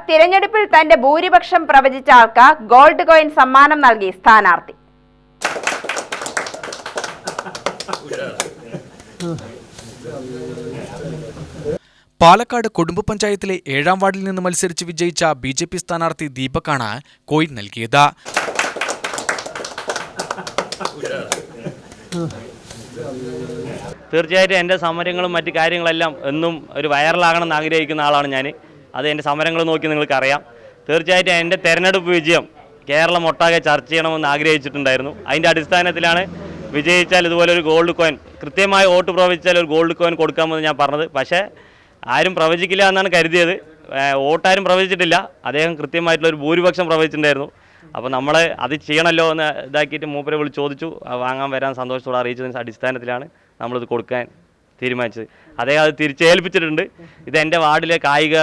തിരഞ്ഞെടുപ്പിൽ തന്റെ ഭൂരിപക്ഷം പ്രവചിച്ച ആൾക്ക് ഗോൾഡ് കോയിൻ സമ്മാനം നൽകി സ്ഥാനാർത്ഥി. പാലക്കാട് കൊടുമ്പ് പഞ്ചായത്തിലെ 7ാം വാർഡിൽ നിന്ന് മത്സരിച്ച് വിജയിച്ച BJP സ്ഥാനാർത്ഥി ദീപക്കാണ് കോയിൻ നൽകിയത്. തീർച്ചയായിട്ടും എൻ്റെ സമരങ്ങളും മറ്റു കാര്യങ്ങളെല്ലാം എന്നും ഒരു വൈറലാകണമെന്ന് ആഗ്രഹിക്കുന്ന ആളാണ് ഞാൻ. അത് എൻ്റെ സമരങ്ങൾ നോക്കി നിങ്ങൾക്കറിയാം. തീർച്ചയായിട്ടും എൻ്റെ തെരഞ്ഞെടുപ്പ് വിജയം കേരളം ഒട്ടാകെ ചർച്ച ചെയ്യണമെന്ന് ആഗ്രഹിച്ചിട്ടുണ്ടായിരുന്നു. അതിൻ്റെ അടിസ്ഥാനത്തിലാണ് വിജയിച്ചാൽ ഇതുപോലെ ഒരു ഗോൾഡ് കോയിൻ, കൃത്യമായി വോട്ട് പ്രവചിച്ചാൽ ഒരു ഗോൾഡ് കോയിൻ കൊടുക്കാമെന്ന് ഞാൻ പറഞ്ഞത്. പക്ഷേ ആരും പ്രവചിക്കില്ല എന്നാണ് കരുതിയത്. വോട്ടാരും പ്രവചിച്ചിട്ടില്ല. അദ്ദേഹം കൃത്യമായിട്ടുള്ളൊരു ഭൂരിപക്ഷം പ്രവചിച്ചിട്ടുണ്ടായിരുന്നു. അപ്പോൾ നമ്മൾ അത് ചെയ്യണമല്ലോ എന്ന് ഇതാക്കിയിട്ട് മൂപ്പരെ വിളിച്ച് ചോദിച്ചു. വാങ്ങാൻ വരാൻ സന്തോഷത്തോടെ അറിയിച്ചതിൻ്റെ അടിസ്ഥാനത്തിലാണ് നമ്മളിത് കൊടുക്കാൻ തീരുമാനിച്ചത്. അദ്ദേഹം അത് തിരിച്ചേൽപ്പിച്ചിട്ടുണ്ട്. ഇത് എൻ്റെ വാർഡിലെ കായിക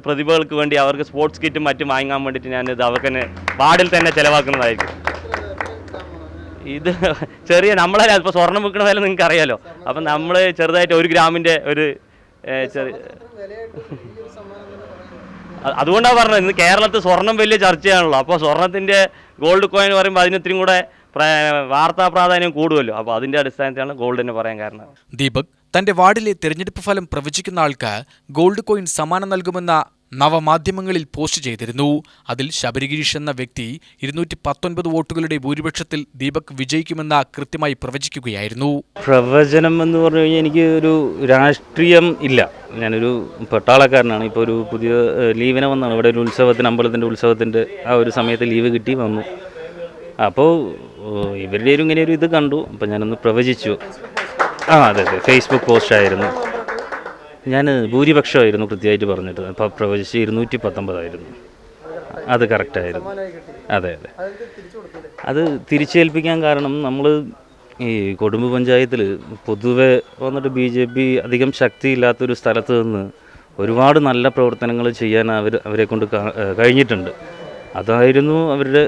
പ്രതിഭകൾക്ക് വേണ്ടി അവർക്ക് സ്പോർട്സ് കിറ്റും മറ്റും വാങ്ങാൻ വേണ്ടിയിട്ട് ഞാനിത് അവർക്ക് തന്നെ വാർഡിൽ തന്നെ ചിലവാക്കുന്നതായിരിക്കും. ഇത് ചെറിയ നമ്മളെ ഇപ്പോൾ സ്വർണ്ണം വിൽക്കുന്ന വില നിങ്ങൾക്ക് അറിയാമല്ലോ. അപ്പം നമ്മൾ ചെറുതായിട്ട് 1 ഗ്രാമിൻ്റെ ഒരു അതുകൊണ്ടാണ് പറഞ്ഞത്, ഇന്ന് കേരളത്തിൽ സ്വർണം വലിയ ചർച്ചയാണല്ലോ. അപ്പോൾ സ്വർണത്തിൻ്റെ ഗോൾഡ് കോയിൻ പറയുമ്പോൾ അതിന് ഇത്രയും കൂടെ വാർത്താ പ്രാധാന്യം കൂടുമല്ലോ. അപ്പോൾ അതിൻ്റെ അടിസ്ഥാനത്തിലാണ് ഗോൾഡ് എന്ന് പറയാൻ കാരണം. ദീപക് തന്റെ വാർഡിലെ തെരഞ്ഞെടുപ്പ് ഫലം പ്രവചിക്കുന്ന ആൾക്ക് ഗോൾഡ് കോയിൻ സമ്മാനം നൽകുമെന്ന നവമാധ്യമങ്ങളിൽ പോസ്റ്റ് ചെയ്തിരുന്നു. അതിൽ ശബരിഗിരീഷ് എന്ന വ്യക്തി 219 വോട്ടുകളുടെ ഭൂരിപക്ഷത്തിൽ ദീപക് വിജയിക്കുമെന്ന് കൃത്യമായി പ്രവചിക്കുകയായിരുന്നു. പ്രവചനം എന്ന് പറഞ്ഞു കഴിഞ്ഞാൽ എനിക്ക് ഒരു രാഷ്ട്രീയം ഇല്ല. ഞാനൊരു പട്ടാളക്കാരനാണ്. ഇപ്പോൾ ഒരു പുതിയ ലീവിനെ വന്നാണ്. ഇവിടെ ഒരു ഉത്സവത്തിന്, അമ്പലത്തിൻ്റെ ഉത്സവത്തിൻ്റെ ആ ഒരു സമയത്ത് ലീവ് കിട്ടി വന്നു. അപ്പോൾ ഇവരുടെ ഇങ്ങനെ ഒരു ഇത് കണ്ടു. അപ്പോൾ ഞാനൊന്ന് പ്രവചിച്ചു. അതെ, ഫേസ്ബുക്ക് പോസ്റ്റായിരുന്നു. ഞാൻ ഭൂരിപക്ഷമായിരുന്നു കൃത്യമായിട്ട് പറഞ്ഞിട്ട്. അപ്പോൾ പ്രവചിച്ച് 219 അത് കറക്റ്റായിരുന്നു. അതെ, അത് തിരിച്ചേൽപ്പിക്കാൻ കാരണം നമ്മൾ ഈ കൊടുമ്പ് പഞ്ചായത്തിൽ പൊതുവെ വന്നിട്ട് BJP അധികം ശക്തിയില്ലാത്തൊരു സ്ഥലത്ത് നിന്ന് ഒരുപാട് നല്ല പ്രവർത്തനങ്ങൾ ചെയ്യാൻ അവരെ കൊണ്ട് കഴിഞ്ഞിട്ടുണ്ട്. അതായിരുന്നു അവരുടെ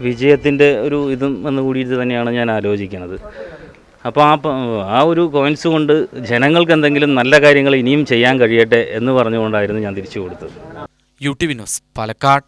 വിജയത്തിൻ്റെ ഒരു ഇതും എന്ന് കൂടിയിട്ട് തന്നെയാണ് ഞാൻ ആലോചിക്കുന്നത്. അപ്പോൾ ആ ഒരു കോയിൻസ് കൊണ്ട് ജനങ്ങൾക്ക് എന്തെങ്കിലും നല്ല കാര്യങ്ങൾ ഇനിയും ചെയ്യാൻ കഴിയട്ടെ എന്ന് പറഞ്ഞുകൊണ്ടായിരുന്നു ഞാൻ തിരിച്ചു കൊടുത്തത്. UTV news, Palakkad.